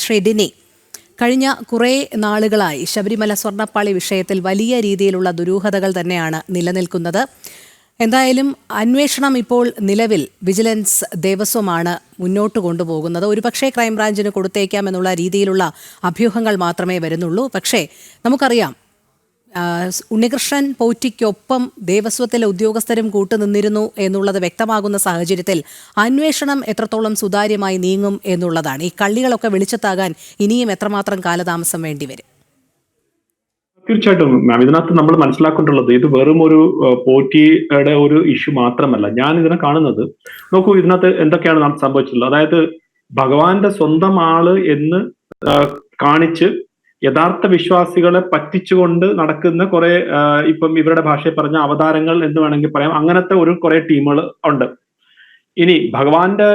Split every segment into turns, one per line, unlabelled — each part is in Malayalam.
ശ്രീ ഡിനി, കഴിഞ്ഞ കുറേ നാളുകളായി ശബരിമല സ്വർണ്ണപ്പാളി വിഷയത്തിൽ വലിയ രീതിയിലുള്ള ദുരൂഹതകൾ തന്നെയാണ് നിലനിൽക്കുന്നത്. എന്തായാലും അന്വേഷണം ഇപ്പോൾ നിലവിൽ വിജിലൻസ് ദേവസ്വമാണ് മുന്നോട്ട് കൊണ്ടുപോകുന്നത്. ഒരുപക്ഷേ ക്രൈംബ്രാഞ്ചിന് കൊടുത്തേക്കാമെന്നുള്ള രീതിയിലുള്ള അഭ്യൂഹങ്ങൾ മാത്രമേ വരുന്നുള്ളൂ. പക്ഷേ നമുക്കറിയാം, ഉണ്ണികൃഷ്ണൻ പോറ്റിക്കൊപ്പം ദേവസ്വത്തിലെ ഉദ്യോഗസ്ഥരും കൂട്ടുനിന്നിരുന്നു എന്നുള്ളത് വ്യക്തമാകുന്ന സാഹചര്യത്തിൽ അന്വേഷണം എത്രത്തോളം സുതാര്യമായി നീങ്ങും എന്നുള്ളതാണ്. ഈ കള്ളികളൊക്കെ വെളിച്ചത്താകാൻ ഇനിയും എത്രമാത്രം കാലതാമസം വേണ്ടിവരും?
തീർച്ചയായിട്ടും മാം, ഇതിനകത്ത് നമ്മൾ മനസ്സിലാക്കേണ്ടുള്ളത് ഇത് വെറും ഒരു പോറ്റിയുടെ ഒരു ഇഷ്യൂ മാത്രമല്ല. ഞാൻ ഇതിനെ കാണുന്നത്, നോക്കൂ, ഇതിനകത്ത് എന്തൊക്കെയാണ് സംഭവിച്ചിട്ടുള്ളത്. അതായത് ഭഗവാന്റെ സ്വന്തം ആള് എന്ന് കാണിച്ച് യഥാർത്ഥ വിശ്വാസികളെ പറ്റിച്ചുകൊണ്ട് നടക്കുന്ന കുറെ, ഇപ്പം ഇവരുടെ ഭാഷയിൽ പറഞ്ഞ അവതാരങ്ങൾ എന്ന് വേണമെങ്കിൽ പറയാം, അങ്ങനത്തെ ഒരു കുറെ ടീമുകൾ ഉണ്ട്. ഇനി ഭഗവാന്റെ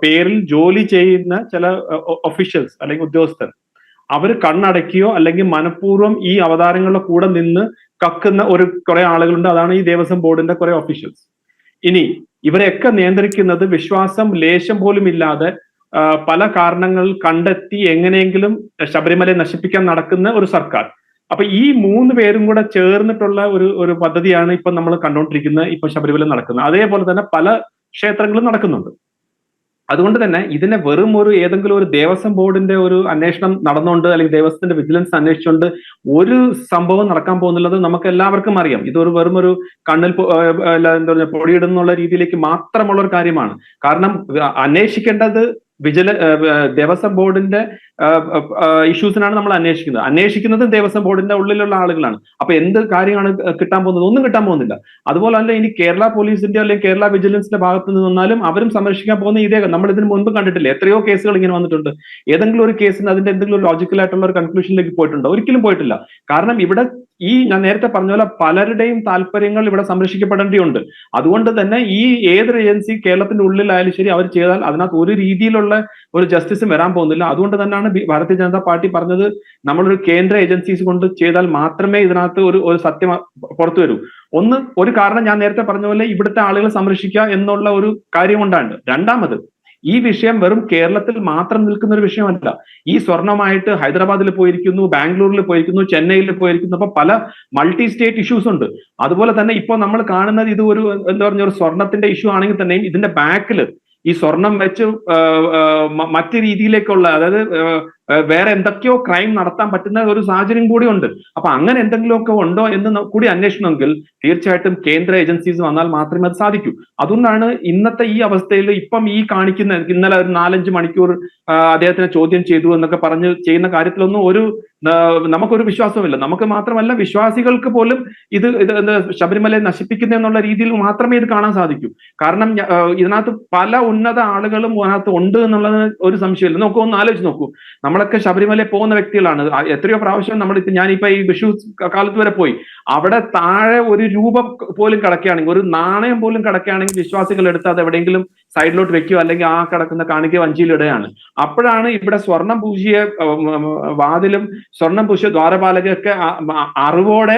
പേരിൽ ജോലി ചെയ്യുന്ന ചില ഒഫീഷ്യൽസ് അല്ലെങ്കിൽ ഉദ്യോഗസ്ഥർ, അവർ കണ്ണടക്കിയോ അല്ലെങ്കിൽ മനഃപൂർവ്വം ഈ അവതാരങ്ങളുടെ കൂടെ നിന്ന് കക്കുന്ന ഒരു കുറെ ആളുകളുണ്ട്. അതാണ് ഈ ദേവസ്വം ബോർഡിന്റെ കുറെ ഒഫീഷ്യൽസ്. ഇനി ഇവരെയൊക്കെ നിയന്ത്രിക്കുന്നത് വിശ്വാസം ലേശം പോലും ഇല്ലാതെ പല കാരണങ്ങൾ കണ്ടെത്തി എങ്ങനെയെങ്കിലും ശബരിമലയെ നശിപ്പിക്കാൻ നടക്കുന്ന ഒരു സർക്കാർ. അപ്പൊ ഈ മൂന്ന് പേരും കൂടെ ചേർന്നിട്ടുള്ള ഒരു പദ്ധതിയാണ് ഇപ്പൊ നമ്മൾ കണ്ടുകൊണ്ടിരിക്കുന്നത്, ഇപ്പൊ ശബരിമല നടക്കുന്നത്. അതേപോലെ തന്നെ പല ക്ഷേത്രങ്ങളും നടക്കുന്നുണ്ട്. അതുകൊണ്ട് തന്നെ ഇതിനെ വെറും ഒരു ഏതെങ്കിലും ഒരു ദേവസ്വം ബോർഡിന്റെ ഒരു അന്വേഷണം നടന്നുകൊണ്ട് അല്ലെങ്കിൽ ദേവസ്വത്തിന്റെ വിജിലൻസ് അന്വേഷിച്ചുകൊണ്ട് ഒരു സംഭവം നടക്കാൻ പോകുന്നുള്ളത് നമുക്ക് എല്ലാവർക്കും അറിയാം. ഇതൊരു വെറും ഒരു കണ്ണിൽ എന്താ പറയുക പൊടിയിടുന്നുള്ള രീതിയിലേക്ക് മാത്രമുള്ള ഒരു കാര്യമാണ്. കാരണം അന്വേഷിക്കേണ്ടത് ദേവസ്വം ബോർഡിന്റെ ഇഷ്യൂസിനാണ് നമ്മൾ അന്വേഷിക്കുന്നത് ദേവസ്വം ബോർഡിന്റെ ഉള്ളിലുള്ള ആളുകളാണ്. അപ്പൊ എന്ത് കാര്യമാണ് കിട്ടാൻ പോകുന്നത്? ഒന്നും കിട്ടാൻ പോകുന്നില്ല. അതുപോലെ തന്നെ ഇനി കേരള പോലീസിന്റെ അല്ലെങ്കിൽ കേരള വിജിലൻസിന്റെ ഭാഗത്ത് നിന്നാലും അവരും സംരക്ഷിക്കാൻ പോകുന്ന ഇതേ, നമ്മൾ ഇതിന് മുൻപ് കണ്ടിട്ടില്ല, എത്രയോ കേസുകൾ ഇങ്ങനെ വന്നിട്ടുണ്ട്. ഏതെങ്കിലും ഒരു കേസിന് അതിന്റെ എന്തെങ്കിലും ഒരു ലോജിക്കൽ ആയിട്ടുള്ള ഒരു കൺക്ലൂഷനിലേക്ക് പോയിട്ടുണ്ടോ? ഒരിക്കലും പോയിട്ടില്ല. കാരണം ഇവിടെ ഞാൻ നേരത്തെ പറഞ്ഞ പോലെ പലരുടെയും താല്പര്യങ്ങൾ ഇവിടെ സംരക്ഷിക്കപ്പെടേണ്ടിയുണ്ട്. അതുകൊണ്ട് തന്നെ ഈ ഏതൊരു ഏജൻസി കേരളത്തിന്റെ ഉള്ളിലായാലും ശരി, അവർ ചെയ്താൽ അതിനകത്ത് ഒരു രീതിയിലുള്ള ഒരു ജസ്റ്റിസും വരാൻ പോകുന്നില്ല. അതുകൊണ്ട് തന്നെയാണ് ഭാരതീയ ജനതാ പാർട്ടി പറഞ്ഞത്, നമ്മളൊരു കേന്ദ്ര ഏജൻസീസ് കൊണ്ട് ചെയ്താൽ മാത്രമേ ഇതിനകത്ത് ഒരു സത്യം പുറത്തു വരൂ. ഒരു കാരണം ഞാൻ നേരത്തെ പറഞ്ഞ പോലെ ഇവിടുത്തെ ആളുകളെ സംരക്ഷിക്കുക എന്നുള്ള ഒരു കാര്യം കൊണ്ടാണ്. രണ്ടാമത്, ഈ വിഷയം വെറും കേരളത്തിൽ മാത്രം നിൽക്കുന്ന ഒരു വിഷയമല്ല. ഈ സ്വർണമായിട്ട് ഹൈദരാബാദിൽ പോയിരിക്കുന്നു, ബാംഗ്ലൂരിൽ പോയിരിക്കുന്നു, ചെന്നൈയിൽ പോയിരിക്കുന്നു. അപ്പൊ പല മൾട്ടി സ്റ്റേറ്റ് ഇഷ്യൂസ് ഉണ്ട്. അതുപോലെ തന്നെ ഇപ്പോൾ നമ്മൾ കാണുന്നത് ഇത് ഒരു എന്താ പറഞ്ഞ ഒരു സ്വർണത്തിന്റെ ഇഷ്യൂ ആണെങ്കിൽ തന്നെയും ഇതിന്റെ ബാക്കിൽ ഈ സ്വർണം വെച്ച് മറ്റു രീതിയിലേക്കുള്ള, അതായത് വേറെ എന്തൊക്കെയോ ക്രൈം നടത്താൻ പറ്റുന്ന ഒരു സാഹചര്യം കൂടി ഉണ്ട്. അപ്പൊ അങ്ങനെ എന്തെങ്കിലുമൊക്കെ ഉണ്ടോ എന്ന് കൂടി അന്വേഷണമെങ്കിൽ തീർച്ചയായിട്ടും കേന്ദ്ര ഏജൻസീസ് വന്നാൽ മാത്രമേ അത് സാധിക്കൂ. അതുകൊണ്ടാണ് ഇന്നത്തെ ഈ അവസ്ഥയിൽ ഇപ്പം ഈ കാണിക്കുന്ന, ഇന്നലെ ഒരു 4-5 മണിക്കൂർ അദ്ദേഹത്തിനെ ചോദ്യം ചെയ്തു എന്നൊക്കെ പറഞ്ഞ് ചെയ്യുന്ന കാര്യത്തിലൊന്നും നമുക്കൊരു വിശ്വാസമില്ല. നമുക്ക് മാത്രമല്ല, വിശ്വാസികൾക്ക് പോലും ഇത് ശബരിമലയെ നശിപ്പിക്കുന്ന എന്നുള്ള രീതിയിൽ മാത്രമേ ഇത് കാണാൻ സാധിക്കൂ. കാരണം ഇതിനകത്ത് പല ഉന്നത ആളുകളും അതിനകത്ത് ഉണ്ട് എന്നുള്ളത് ഒരു സംശയമില്ല. ഒന്ന് ആലോചിച്ച് നോക്കൂ, നമ്മളൊക്കെ ശബരിമലയിൽ പോകുന്ന വ്യക്തികളാണ്. എത്രയോ പ്രാവശ്യം ഞാനിപ്പോ ഈ വിഷു കാലത്ത് വരെ പോയി, അവിടെ താഴെ ഒരു രൂപ പോലും കിടക്കുകയാണെങ്കിൽ, ഒരു നാണയം പോലും കിടക്കുകയാണെങ്കിൽ വിശ്വാസികൾ എടുത്ത് അത് എവിടെയെങ്കിലും സൈഡിലോട്ട് വെക്കുക, അല്ലെങ്കിൽ ആ കിടക്കുന്ന കാണിക്ക വഞ്ചിയിലിടുകയാണ്. അപ്പോഴാണ് ഇവിടെ സ്വർണം പൂശിയ വാതിലും സ്വർണം പൂശിയ ദ്വാരപാലകയൊക്കെ അറിവോടെ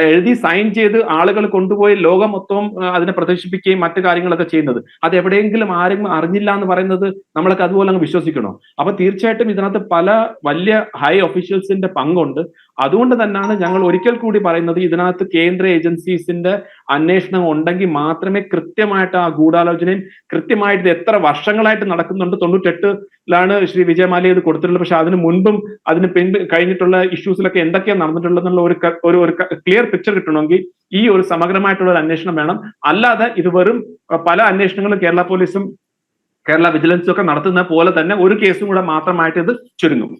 എഴുതി സൈൻ ചെയ്ത് ആളുകൾ കൊണ്ടുപോയി ലോകം മൊത്തവും അതിനെ പ്രദർശിപ്പിക്കുകയും മറ്റു കാര്യങ്ങളൊക്കെ ചെയ്യുന്നത്. അത് എവിടെയെങ്കിലും ആരും അറിഞ്ഞില്ല എന്ന് പറയുന്നത് നമ്മളൊക്കെ അതുപോലെ അങ്ങ് വിശ്വസിക്കണോ? അപ്പൊ തീർച്ചയായിട്ടും ഇതിനകത്ത് പല വലിയ ഹൈ ഒഫീഷ്യൽസിന്റെ പങ്കുണ്ട്. അതുകൊണ്ട് തന്നെയാണ് ഞങ്ങൾ ഒരിക്കൽ കൂടി പറയുന്നത്, ഇതിനകത്ത് കേന്ദ്ര ഏജൻസീസിന്റെ അന്വേഷണം ഉണ്ടെങ്കിൽ മാത്രമേ കൃത്യമായിട്ട് ആ ഗൂഢാലോചനയും കൃത്യമായിട്ട് ഇത് എത്ര വർഷങ്ങളായിട്ട് നടക്കുന്നുണ്ട്. 98-ലാണ് ശ്രീ വിജയമാല്യ ഇത് കൊടുത്തിട്ടുള്ളത്. പക്ഷെ അതിന് മുൻപും അതിന് കഴിഞ്ഞിട്ടുള്ള ഇഷ്യൂസിലൊക്കെ എന്തൊക്കെയാണ് നടന്നിട്ടുള്ളതെന്നുള്ള ഒരു ക്ലിയർ പിക്ചർ കിട്ടണമെങ്കിൽ ഈ ഒരു സമഗ്രമായിട്ടുള്ള ഒരു അന്വേഷണം വേണം. അല്ലാതെ ഇത് വെറും പല അന്വേഷണങ്ങളും കേരള പോലീസും കേരള വിജിലൻസും ഒക്കെ നടത്തുന്ന പോലെ തന്നെ ഒരു കേസും കൂടെ മാത്രമായിട്ട് ഇത് ചുരുങ്ങും.